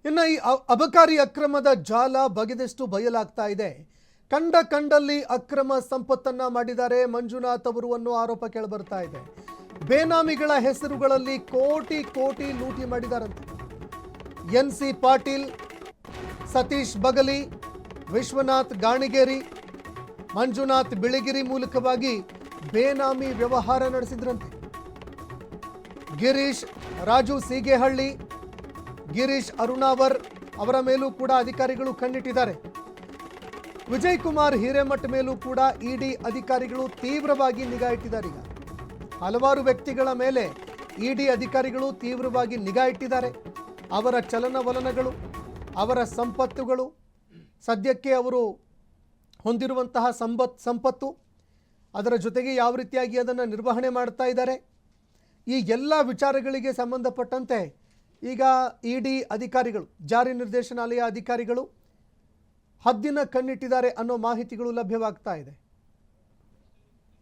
ಇನ್ನು ಈ ಅಬಕಾರಿ ಅಕ್ರಮದ ಜಾಲ ಬಗೆದಷ್ಟು ಬಯಲಾಗ್ತಾ ಇದೆ. ಕಂಡಲ್ಲಿ ಅಕ್ರಮ ಸಂಪತ್ತನ್ನ ಮಾಡಿದ್ದಾರೆ ಮಂಜುನಾಥ್ ಅವರು ಅನ್ನೋ ಆರೋಪ ಕೇಳಿಬರ್ತಾ ಇದೆ. ಬೇನಾಮಿಗಳ ಹೆಸರುಗಳಲ್ಲಿ ಕೋಟಿ ಲೂಟಿ ಮಾಡಿದಾರಂತೆ. NC ಪಾಟೀಲ್, ಸತೀಶ್ ಬಗಲಿ, ವಿಶ್ವನಾಥ್ ಗಾಣಿಗೇರಿ, ಮಂಜುನಾಥ್ ಬಿಳಿಗಿರಿ ಮೂಲಕವಾಗಿ ಬೇನಾಮಿ ವ್ಯವಹಾರ ನಡೆಸಿದ್ರಂತೆ. ಗಿರೀಶ್ ರಾಜು ಸೀಗೆಹಳ್ಳಿ, ಗಿರೀಶ್ ಅರುಣಾವರ್ ಅವರ ಮೇಲೂ ಕೂಡ ಅಧಿಕಾರಿಗಳು ಕಣ್ಣಿಟ್ಟಿದ್ದಾರೆ. ವಿಜಯ್ ಕುಮಾರ್ ಹಿರೇಮಠ್ ಮೇಲೂ ಕೂಡ ಇಡಿ ಅಧಿಕಾರಿಗಳು ತೀವ್ರವಾಗಿ ನಿಗಾ ಇಟ್ಟಿದ್ದಾರೆ. ಈಗ ಹಲವಾರು ವ್ಯಕ್ತಿಗಳ ಮೇಲೆ ಇಡಿ ಅಧಿಕಾರಿಗಳು ತೀವ್ರವಾಗಿ ನಿಗಾ ಇಟ್ಟಿದ್ದಾರೆ. ಅವರ ಚಲನವಲನಗಳು, ಅವರ ಸಂಪತ್ತುಗಳು, ಸದ್ಯಕ್ಕೆ ಅವರು ಹೊಂದಿರುವಂತಹ ಸಂಪತ್ತು, ಅದರ ಜೊತೆಗೆ ಯಾವ ರೀತಿಯಾಗಿ ಅದನ್ನು ನಿರ್ವಹಣೆ ಮಾಡ್ತಾ ಇದ್ದಾರೆ, ಈ ಎಲ್ಲ ವಿಚಾರಗಳಿಗೆ ಸಂಬಂಧಪಟ್ಟಂತೆ ಈಗ ಇಡಿ ಅಧಿಕಾರಿಗಳು, ಜಾರಿ ನಿರ್ದೇಶನಾಲಯ ಅಧಿಕಾರಿಗಳು ಹದ್ದಿನ ಕಣ್ಣಿಟ್ಟಿದ್ದಾರೆ ಅನ್ನೋ ಮಾಹಿತಿಗಳು ಲಭ್ಯವಾಗ್ತಾ ಇದೆ.